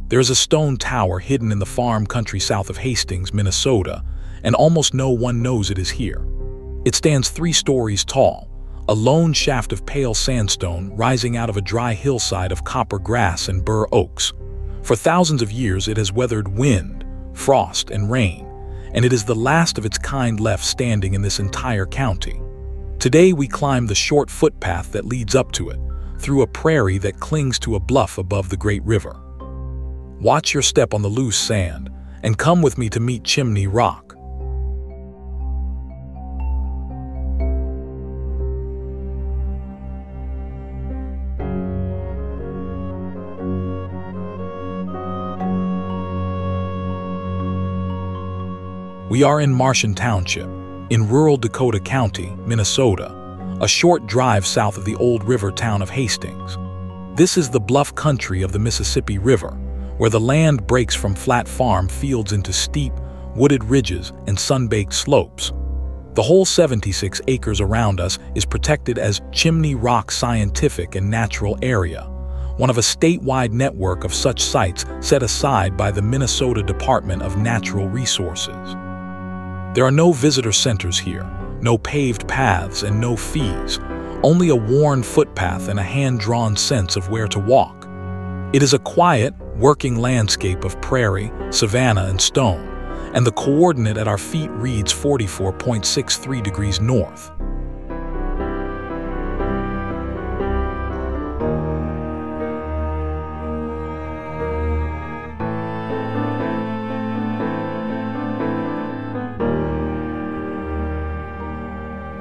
There is a stone tower hidden in the farm country south of Hastings, Minnesota, and almost no one knows it is here. It stands 3 stories tall, a lone shaft of pale sandstone rising out of a dry hillside of copper grass and bur oaks. For thousands of years it has weathered wind, frost, and rain, and it is the last of its kind left standing in this entire county. Today we climb the short footpath that leads up to it, through a prairie that clings to a bluff above the great river. Watch your step on the loose sand, and come with me to meet Chimney Rock. We are in Martian Township, in rural Dakota County, Minnesota, a short drive south of the old river town of Hastings. This is the bluff country of the Mississippi River, where the land breaks from flat farm fields into steep, wooded ridges and sun-baked slopes. The whole 76 acres around us is protected as Chimney Rock Scientific and Natural Area, one of a statewide network of such sites set aside by the Minnesota Department of Natural Resources. There are no visitor centers here, no paved paths and no fees, only a worn footpath and a hand-drawn sense of where to walk. It is a quiet, working landscape of prairie, savanna, and stone, and the coordinate at our feet reads 44.63 degrees north.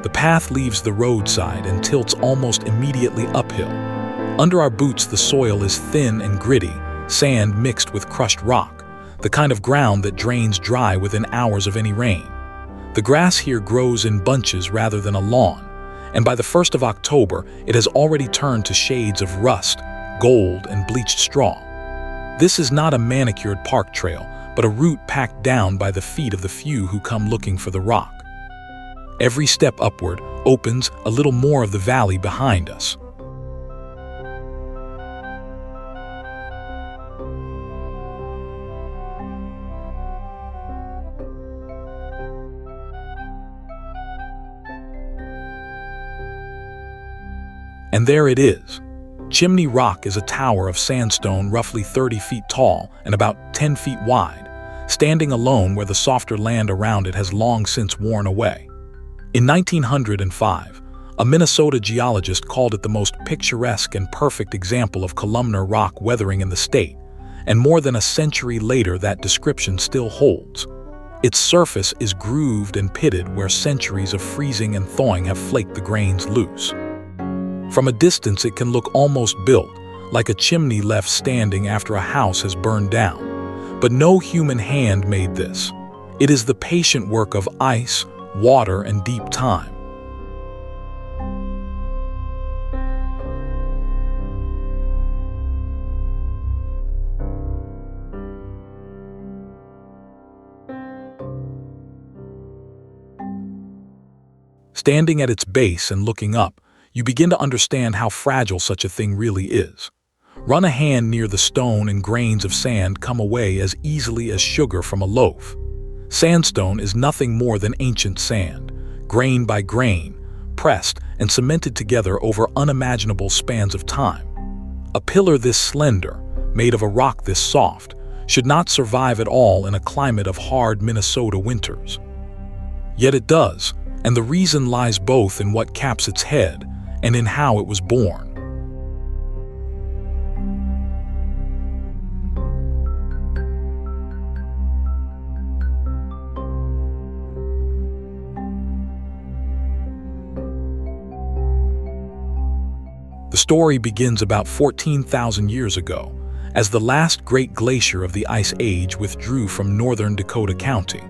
The path leaves the roadside and tilts almost immediately uphill. Under our boots, the soil is thin and gritty, sand mixed with crushed rock, the kind of ground that drains dry within hours of any rain. The grass here grows in bunches rather than a lawn, and by the 1st of October, it has already turned to shades of rust, gold, and bleached straw. This is not a manicured park trail, but a route packed down by the feet of the few who come looking for the rock. Every step upward opens a little more of the valley behind us. And there it is. Chimney Rock is a tower of sandstone roughly 30 feet tall and about 10 feet wide, standing alone where the softer land around it has long since worn away. In 1905, a Minnesota geologist called it the most picturesque and perfect example of columnar rock weathering in the state, and more than a century later that description still holds. Its surface is grooved and pitted where centuries of freezing and thawing have flaked the grains loose. From a distance it can look almost built, like a chimney left standing after a house has burned down. But no human hand made this. It is the patient work of ice, water, and deep time. Standing at its base and looking up, you begin to understand how fragile such a thing really is. Run a hand near the stone and grains of sand come away as easily as sugar from a loaf. Sandstone is nothing more than ancient sand, grain by grain, pressed and cemented together over unimaginable spans of time. A pillar this slender, made of a rock this soft, should not survive at all in a climate of hard Minnesota winters. Yet it does, and the reason lies both in what caps its head and in how it was born. The story begins about 14,000 years ago, as the last great glacier of the Ice Age withdrew from northern Dakota County.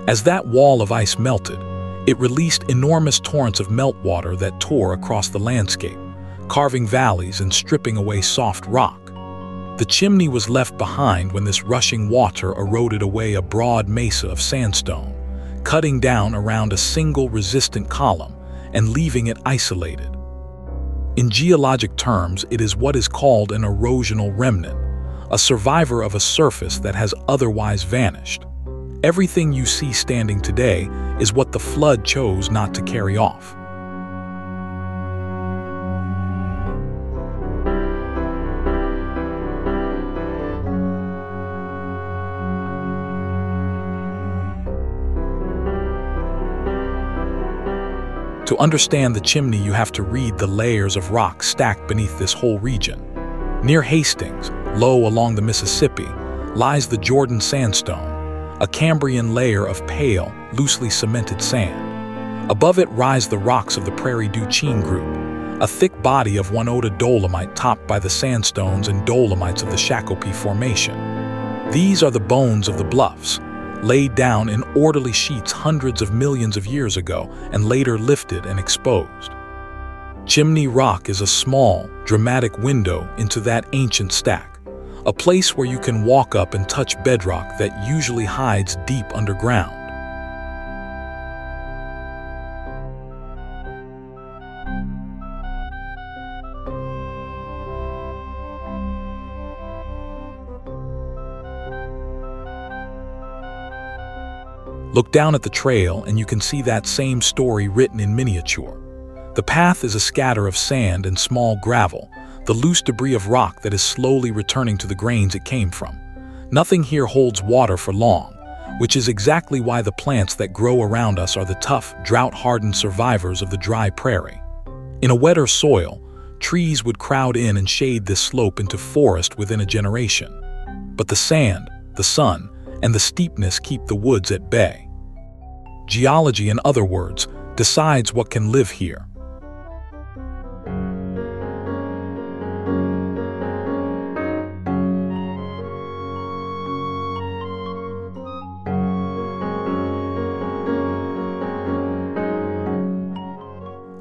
As that wall of ice melted, it released enormous torrents of meltwater that tore across the landscape, carving valleys and stripping away soft rock. The chimney was left behind when this rushing water eroded away a broad mesa of sandstone, cutting down around a single resistant column and leaving it isolated. In geologic terms, it is what is called an erosional remnant, a survivor of a surface that has otherwise vanished. Everything you see standing today is what the flood chose not to carry off. To understand the chimney, you have to read the layers of rock stacked beneath this whole region. Near Hastings, low along the Mississippi, lies the Jordan Sandstone, a Cambrian layer of pale, loosely cemented sand. Above it rise the rocks of the Prairie Du Group, a thick body of Wanoda dolomite topped by the sandstones and dolomites of the Shakopee Formation. These are the bones of the bluffs, laid down in orderly sheets hundreds of millions of years ago and later lifted and exposed. Chimney Rock is a small, dramatic window into that ancient stack, a place where you can walk up and touch bedrock that usually hides deep underground. Look down at the trail and you can see that same story written in miniature. The path is a scatter of sand and small gravel, the loose debris of rock that is slowly returning to the grains it came from. Nothing here holds water for long, which is exactly why the plants that grow around us are the tough, drought-hardened survivors of the dry prairie. In a wetter soil, trees would crowd in and shade this slope into forest within a generation. But the sand, the sun, and the steepness keep the woods at bay. Geology, in other words, decides what can live here.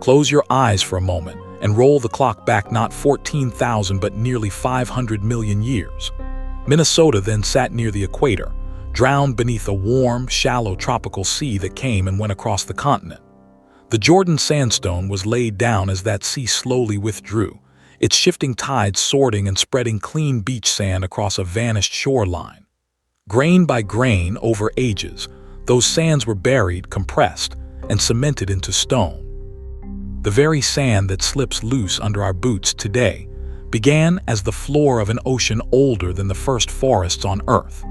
Close your eyes for a moment and roll the clock back not 14,000 but nearly 500 million years. Minnesota then sat near the equator, drowned beneath a warm, shallow tropical sea that came and went across the continent. The Jordan Sandstone was laid down as that sea slowly withdrew, its shifting tides sorting and spreading clean beach sand across a vanished shoreline. Grain by grain, over ages, those sands were buried, compressed, and cemented into stone. The very sand that slips loose under our boots today began as the floor of an ocean older than the first forests on Earth.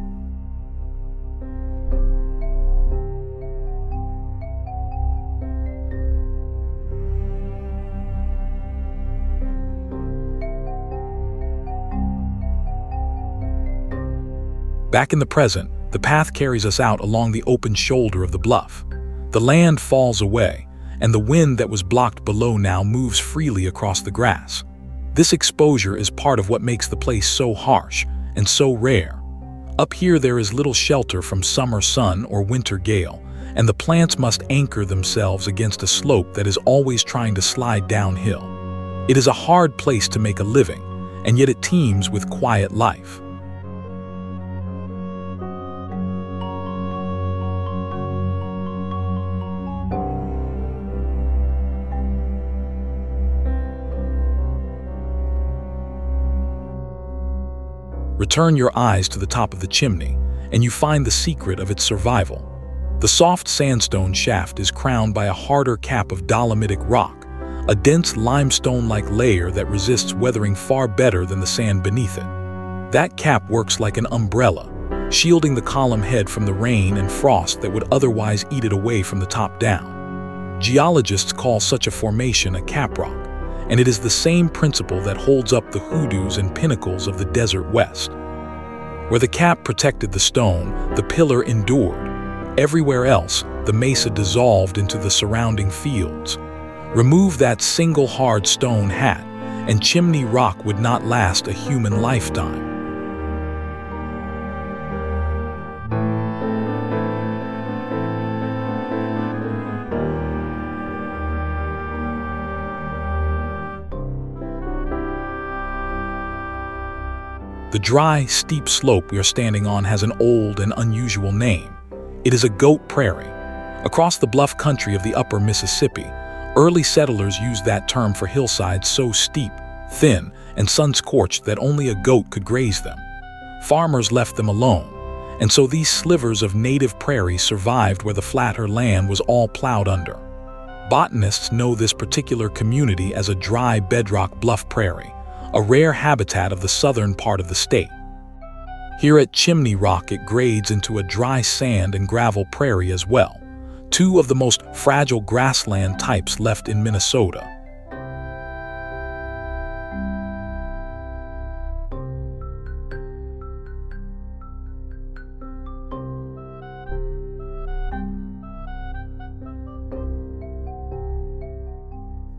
Back in the present, the path carries us out along the open shoulder of the bluff. The land falls away, and the wind that was blocked below now moves freely across the grass. This exposure is part of what makes the place so harsh and so rare. Up here there is little shelter from summer sun or winter gale, and the plants must anchor themselves against a slope that is always trying to slide downhill. It is a hard place to make a living, and yet it teems with quiet life. Return your eyes to the top of the chimney, and you find the secret of its survival. The soft sandstone shaft is crowned by a harder cap of dolomitic rock, a dense limestone-like layer that resists weathering far better than the sand beneath it. That cap works like an umbrella, shielding the column head from the rain and frost that would otherwise eat it away from the top down. Geologists call such a formation a caprock, and it is the same principle that holds up the hoodoos and pinnacles of the desert west. Where the cap protected the stone, the pillar endured. Everywhere else, the mesa dissolved into the surrounding fields. Remove that single hard stone hat, and Chimney Rock would not last a human lifetime. The dry, steep slope we are standing on has an old and unusual name. It is a goat prairie. Across the bluff country of the upper Mississippi, early settlers used that term for hillsides so steep, thin, and sun-scorched that only a goat could graze them. farmers left them alone, and so these slivers of native prairie survived where the flatter land was all plowed under. Botanists know this particular community as a dry bedrock bluff prairie, a rare habitat of the southern part of the state. Here at Chimney Rock, it grades into a dry sand and gravel prairie as well, two of the most fragile grassland types left in Minnesota.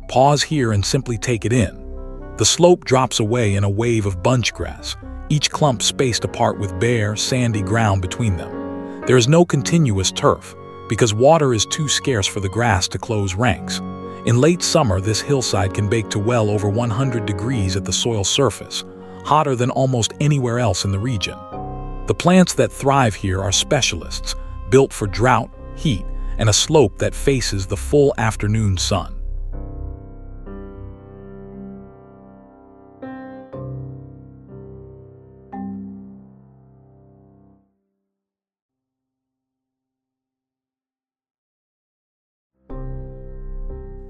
Pause here and simply take it in. The slope drops away in a wave of bunchgrass, each clump spaced apart with bare, sandy ground between them. There is no continuous turf, because water is too scarce for the grass to close ranks. In late summer, this hillside can bake to well over 100 degrees at the soil surface, hotter than almost anywhere else in the region. The plants that thrive here are specialists, built for drought, heat, and a slope that faces the full afternoon sun.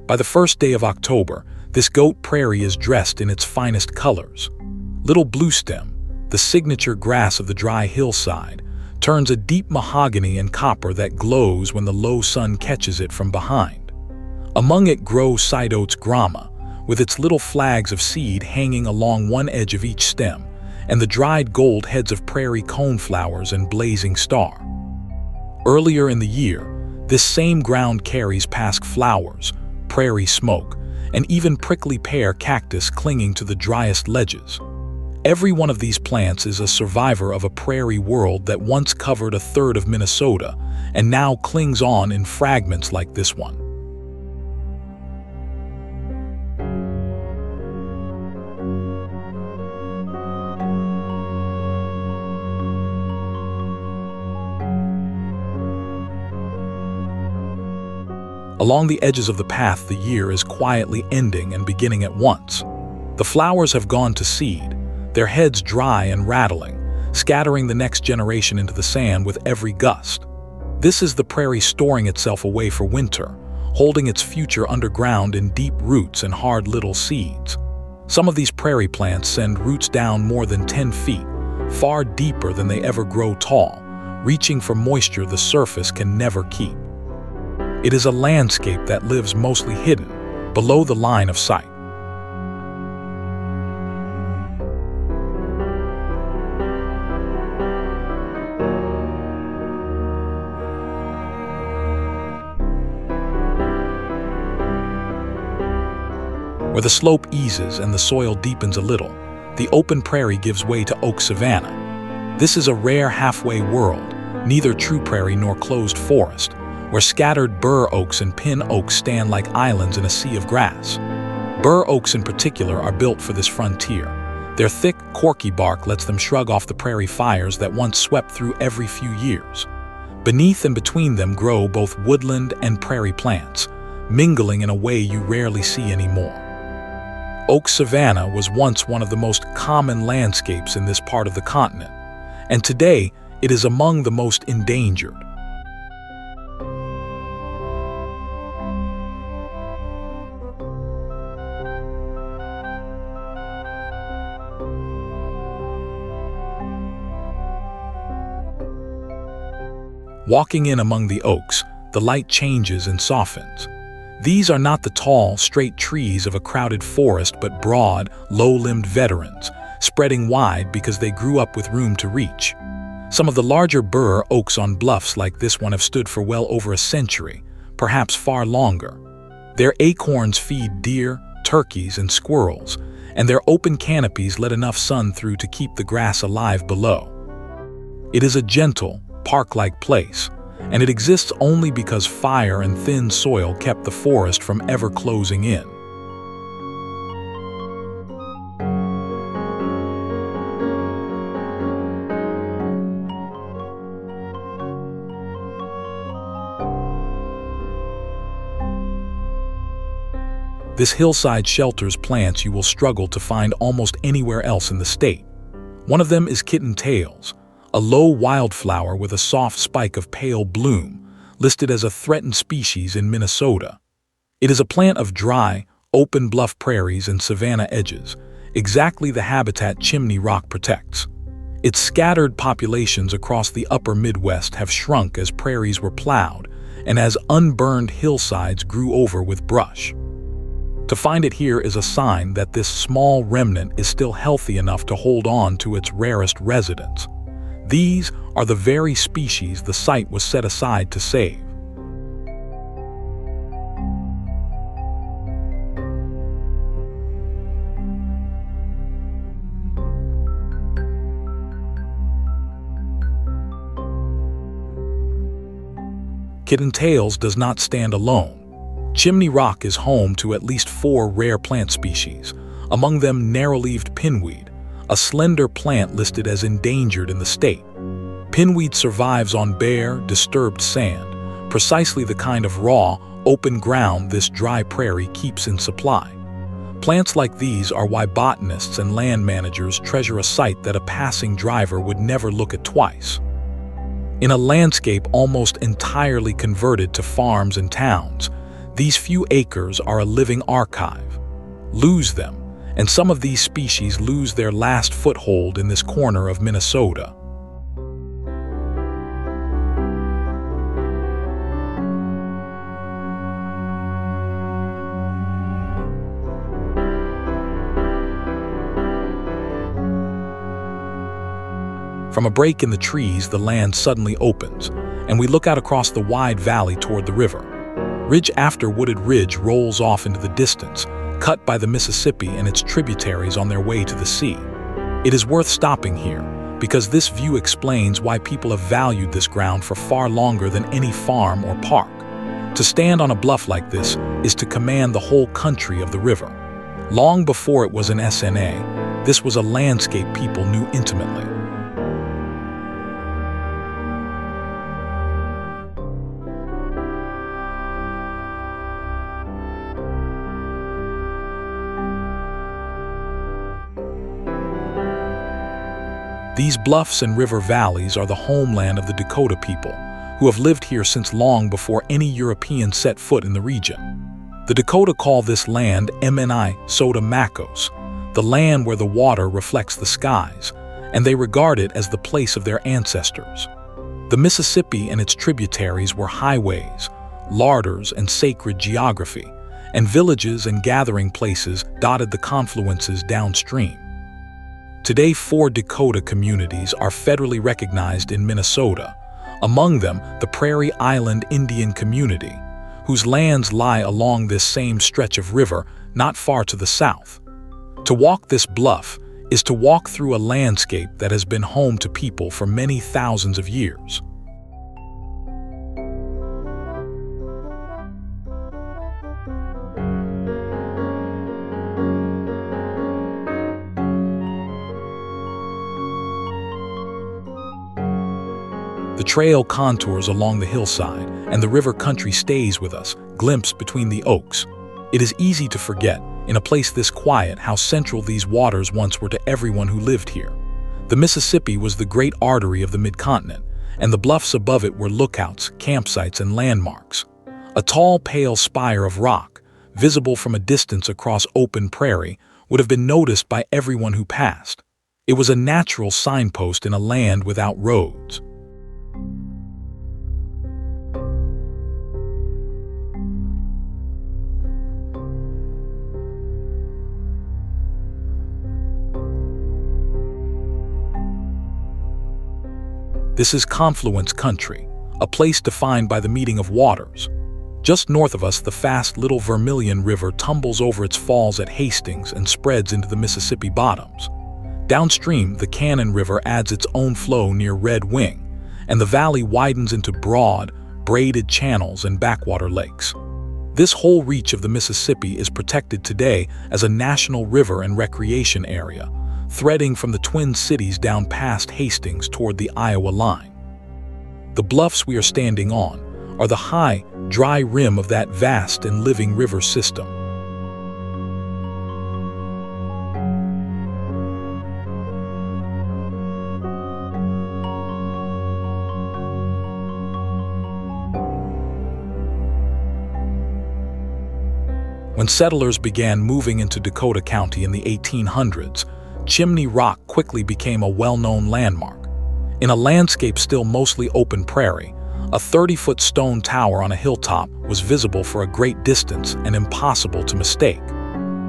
By the first day of October, this goat prairie is dressed in its finest colors. Little bluestem, the signature grass of the dry hillside, turns a deep mahogany and copper that glows when the low sun catches it from behind. Among it grow side oats grama, with its little flags of seed hanging along one edge of each stem, and the dried gold heads of prairie coneflowers and blazing star. Earlier in the year, this same ground carries pasque flowers, prairie smoke, and even prickly pear cactus clinging to the driest ledges. Every one of these plants is a survivor of a prairie world that once covered a third of Minnesota and now clings on in fragments like this one. Along the edges of the path, the year is quietly ending and beginning at once. The flowers have gone to seed, their heads dry and rattling, scattering the next generation into the sand with every gust. This is the prairie storing itself away for winter, holding its future underground in deep roots and hard little seeds. Some of these prairie plants send roots down more than 10 feet, far deeper than they ever grow tall, reaching for moisture the surface can never keep. It is a landscape that lives mostly hidden, below the line of sight. Where the slope eases and the soil deepens a little, the open prairie gives way to oak savanna. This is a rare halfway world, neither true prairie nor closed forest, where scattered bur oaks and pin oaks stand like islands in a sea of grass. Bur oaks in particular are built for this frontier. Their thick, corky bark lets them shrug off the prairie fires that once swept through every few years. Beneath and between them grow both woodland and prairie plants, mingling in a way you rarely see anymore. Oak savanna was once one of the most common landscapes in this part of the continent, and today it is among the most endangered. Walking in among the oaks, the light changes and softens. These are not the tall, straight trees of a crowded forest, but broad, low-limbed veterans, spreading wide because they grew up with room to reach. Some of the larger bur oaks on bluffs like this one have stood for well over a century, perhaps far longer. Their acorns feed deer, turkeys, and squirrels, and their open canopies let enough sun through to keep the grass alive below. It is a gentle, park-like place, and it exists only because fire and thin soil kept the forest from ever closing in. This hillside shelters plants you will struggle to find almost anywhere else in the state. One of them is kitten tails, a low wildflower with a soft spike of pale bloom, listed as a threatened species in Minnesota. It is a plant of dry, open bluff prairies and savanna edges, exactly the habitat Chimney Rock protects. Its scattered populations across the upper Midwest have shrunk as prairies were plowed and as unburned hillsides grew over with brush. To find it here is a sign that this small remnant is still healthy enough to hold on to its rarest residents. These are the very species the site was set aside to save. Kitten tails does not stand alone. Chimney Rock is home to at least 4 rare plant species, among them narrow-leaved pinweed, a slender plant listed as endangered in the state. Pinweed survives on bare, disturbed sand, precisely the kind of raw, open ground this dry prairie keeps in supply. Plants like these are why botanists and land managers treasure a site that a passing driver would never look at twice. In a landscape almost entirely converted to farms and towns, these few acres are a living archive. Lose them, and some of these species lose their last foothold in this corner of Minnesota. From a break in the trees, the land suddenly opens, and we look out across the wide valley toward the river. Ridge after wooded ridge rolls off into the distance, cut by the Mississippi and its tributaries on their way to the sea. It is worth stopping here, because this view explains why people have valued this ground for far longer than any farm or park. To stand on a bluff like this is to command the whole country of the river. Long before it was an SNA, this was a landscape people knew intimately. These bluffs and river valleys are the homeland of the Dakota people, who have lived here since long before any European set foot in the region. The Dakota call this land Mni Soda Makos, the land where the water reflects the skies, and they regard it as the place of their ancestors. The Mississippi and its tributaries were highways, larders, and sacred geography, and villages and gathering places dotted the confluences downstream. Today, 4 Dakota communities are federally recognized in Minnesota, among them the Prairie Island Indian Community, whose lands lie along this same stretch of river not far to the south. To walk this bluff is to walk through a landscape that has been home to people for many thousands of years. The trail contours along the hillside, and the river country stays with us, glimpsed between the oaks. It is easy to forget, in a place this quiet, how central these waters once were to everyone who lived here. The Mississippi was the great artery of the mid-continent, and the bluffs above it were lookouts, campsites, and landmarks. A tall, pale spire of rock, visible from a distance across open prairie, would have been noticed by everyone who passed. It was a natural signpost in a land without roads. This is Confluence Country, a place defined by the meeting of waters. Just north of us, the fast Little Vermilion River tumbles over its falls at Hastings and spreads into the Mississippi bottoms. Downstream, the Cannon River adds its own flow near Red Wing, and the valley widens into broad, braided channels and backwater lakes. This whole reach of the Mississippi is protected today as a national river and recreation area, threading from the Twin Cities down past Hastings toward the Iowa line. The bluffs we are standing on are the high, dry rim of that vast and living river system. When settlers began moving into Dakota County in the 1800s, Chimney Rock quickly became a well-known landmark. In a landscape still mostly open prairie, a 30-foot stone tower on a hilltop was visible for a great distance and impossible to mistake.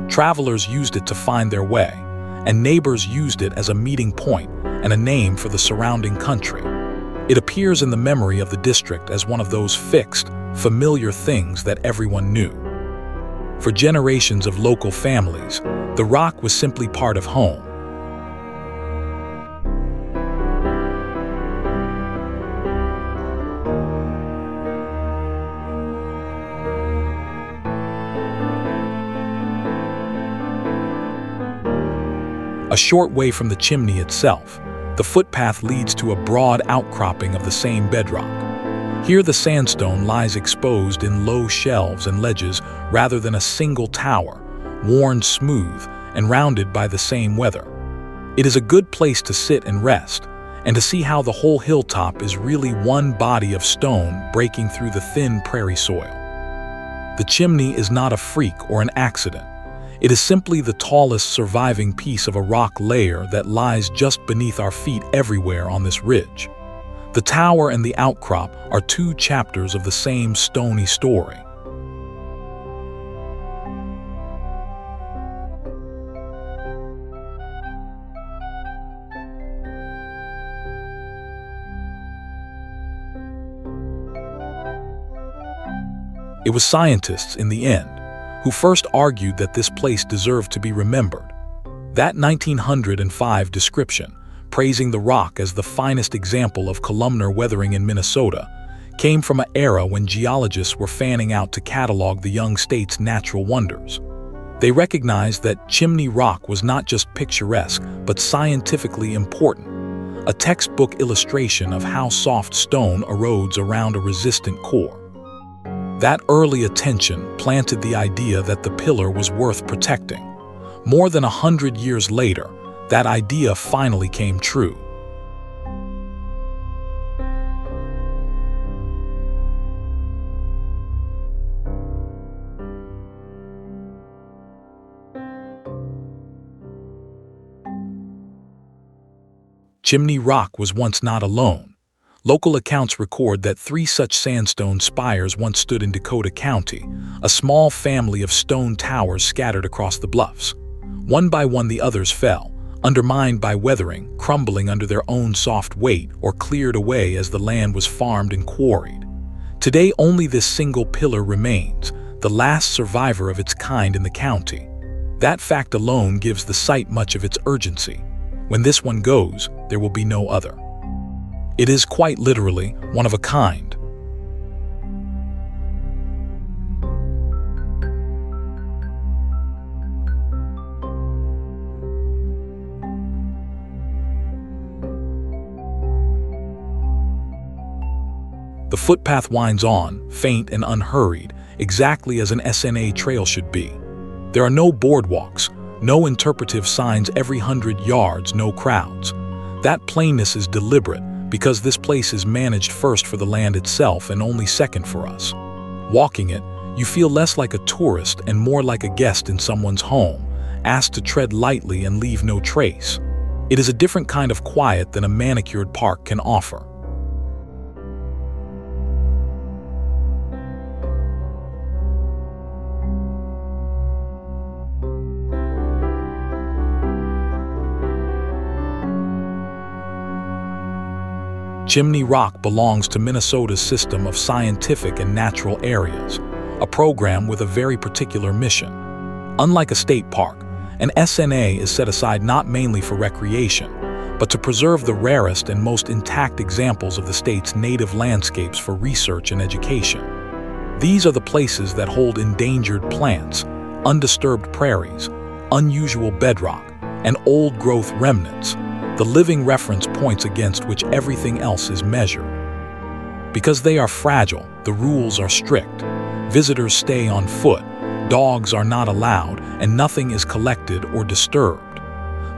Travelers used it to find their way, and neighbors used it as a meeting point and a name for the surrounding country. It appears in the memory of the district as one of those fixed, familiar things that everyone knew. For generations of local families, the rock was simply part of home. A short way from the chimney itself, the footpath leads to a broad outcropping of the same bedrock. Here the sandstone lies exposed in low shelves and ledges rather than a single tower, worn smooth and rounded by the same weather. It is a good place to sit and rest, and to see how the whole hilltop is really one body of stone breaking through the thin prairie soil. The chimney is not a freak or an accident. It is simply the tallest surviving piece of a rock layer that lies just beneath our feet everywhere on this ridge. The tower and the outcrop are two chapters of the same stony story. It was scientists, in the end, who first argued that this place deserved to be remembered. That 1905 description, praising the rock as the finest example of columnar weathering in Minnesota, came from an era when geologists were fanning out to catalog the young state's natural wonders. They recognized that Chimney Rock was not just picturesque, but scientifically important, a textbook illustration of how soft stone erodes around a resistant core. That early attention planted the idea that the pillar was worth protecting. More than 100 years later, that idea finally came true. Chimney Rock was once not alone. Local accounts record that 3 such sandstone spires once stood in Dakota County, a small family of stone towers scattered across the bluffs. One by one the others fell, undermined by weathering, crumbling under their own soft weight, or cleared away as the land was farmed and quarried. Today only this single pillar remains, the last survivor of its kind in the county. That fact alone gives the site much of its urgency. When this one goes, there will be no other. It is quite literally one of a kind. The footpath winds on, faint and unhurried, exactly as an SNA trail should be. There are no boardwalks, no interpretive signs every 100 yards, no crowds. That plainness is deliberate, because this place is managed first for the land itself and only second for us. Walking it, you feel less like a tourist and more like a guest in someone's home, asked to tread lightly and leave no trace. It is a different kind of quiet than a manicured park can offer. Chimney Rock belongs to Minnesota's system of scientific and natural areas, a program with a very particular mission. Unlike a state park, an SNA is set aside not mainly for recreation, but to preserve the rarest and most intact examples of the state's native landscapes for research and education. These are the places that hold endangered plants, undisturbed prairies, unusual bedrock, and old-growth remnants, the living reference points against which everything else is measured. Because they are fragile, the rules are strict. Visitors stay on foot, dogs are not allowed, and nothing is collected or disturbed.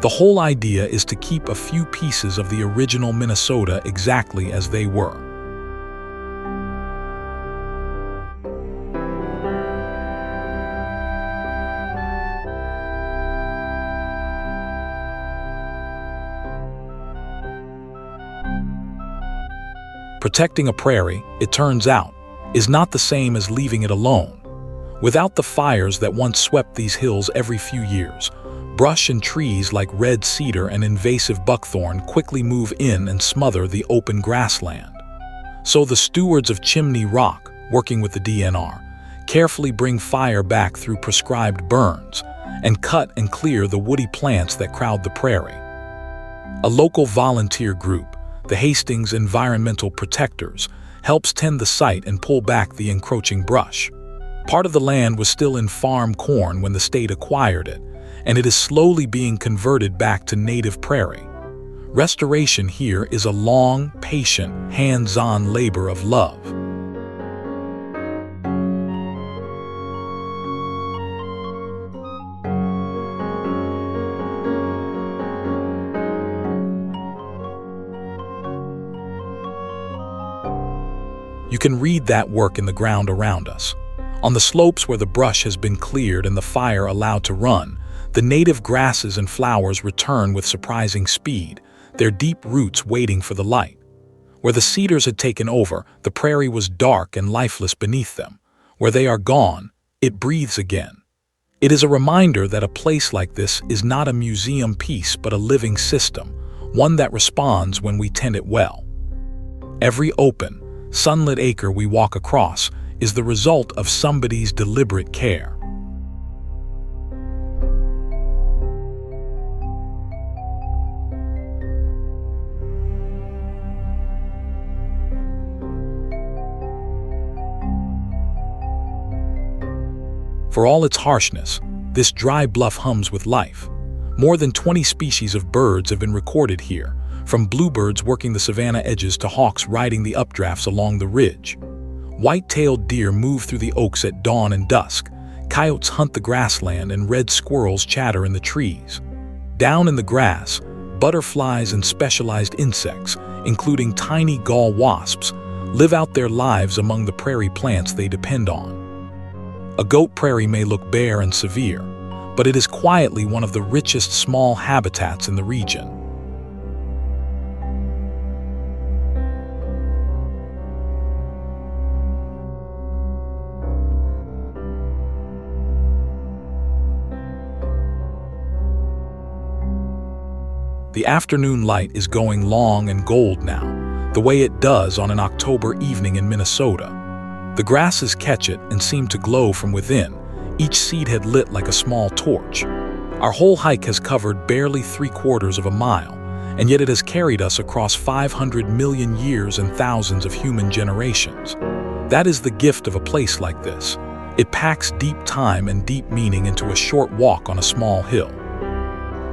The whole idea is to keep a few pieces of the original Minnesota exactly as they were. Protecting a prairie, it turns out, is not the same as leaving it alone. Without the fires that once swept these hills every few years, brush and trees like red cedar and invasive buckthorn quickly move in and smother the open grassland. So the stewards of Chimney Rock, working with the DNR, carefully bring fire back through prescribed burns and cut and clear the woody plants that crowd the prairie. A local volunteer group, the Hastings Environmental Protectors, helps tend the site and pull back the encroaching brush. Part of the land was still in farm corn when the state acquired it, and it is slowly being converted back to native prairie. Restoration here is a long, patient, hands-on labor of love. You can read that work in the ground around us. On the slopes where the brush has been cleared and the fire allowed to run, the native grasses and flowers return with surprising speed, their deep roots waiting for the light. Where the cedars had taken over, the prairie was dark and lifeless beneath them. Where they are gone, it breathes again. It is a reminder that a place like this is not a museum piece but a living system, one that responds when we tend it well. Every open, sunlit acre we walk across is the result of somebody's deliberate care. For all its harshness, this dry bluff hums with life. More than 20 species of birds have been recorded here, from bluebirds working the savanna edges to hawks riding the updrafts along the ridge. White-tailed deer move through the oaks at dawn and dusk, coyotes hunt the grassland, and red squirrels chatter in the trees. Down in the grass, butterflies and specialized insects, including tiny gall wasps, live out their lives among the prairie plants they depend on. A goat prairie may look bare and severe, but it is quietly one of the richest small habitats in the region. The afternoon light is going long and gold now, the way it does on an October evening in Minnesota. The grasses catch it and seem to glow from within, each seedhead lit like a small torch. Our whole hike has covered barely 3/4 of a mile, and yet it has carried us across 500 million years and thousands of human generations. That is the gift of a place like this. It packs deep time and deep meaning into a short walk on a small hill.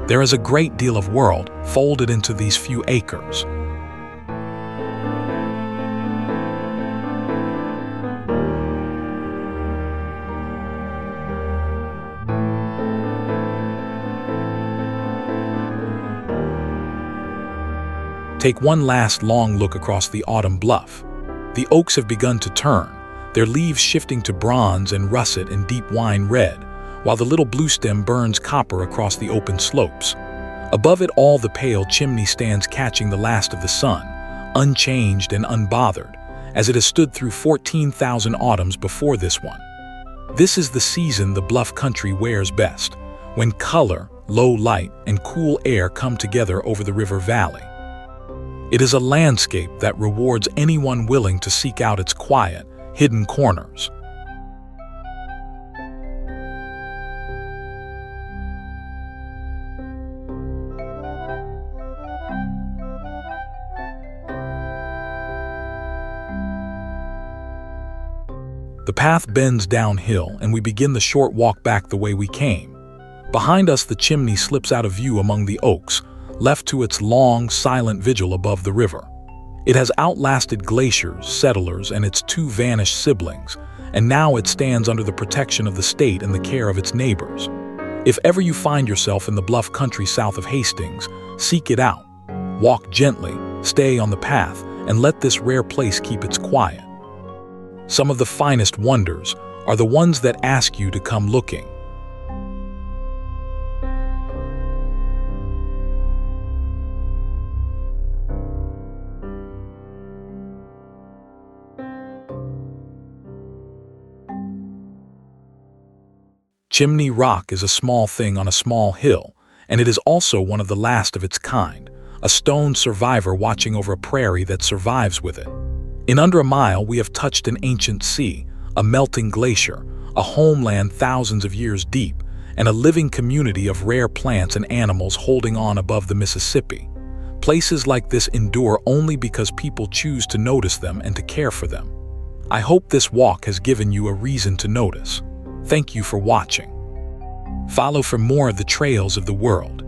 There is a great deal of world folded into these few acres. Take one last long look across the autumn bluff. The oaks have begun to turn, their leaves shifting to bronze and russet and deep wine red, while the little bluestem burns copper across the open slopes. Above it all, the pale chimney stands catching the last of the sun, unchanged and unbothered, as it has stood through 14,000 autumns before this one. This is the season the bluff country wears best, when color, low light, and cool air come together over the river valley. It is a landscape that rewards anyone willing to seek out its quiet, hidden corners. The path bends downhill, and we begin the short walk back the way we came. Behind us, the chimney slips out of view among the oaks, left to its long, silent vigil above the river. It has outlasted glaciers, settlers, and its two vanished siblings, and now it stands under the protection of the state and the care of its neighbors. If ever you find yourself in the bluff country south of Hastings, seek it out. Walk gently, stay on the path, and let this rare place keep its quiet. Some of the finest wonders are the ones that ask you to come looking. Chimney Rock is a small thing on a small hill, and it is also one of the last of its kind, a stone survivor watching over a prairie that survives with it. In under a mile, we have touched an ancient sea, a melting glacier, a homeland thousands of years deep, and a living community of rare plants and animals holding on above the Mississippi. Places like this endure only because people choose to notice them and to care for them. I hope this walk has given you a reason to notice. Thank you for watching. Follow for more of the trails of the world.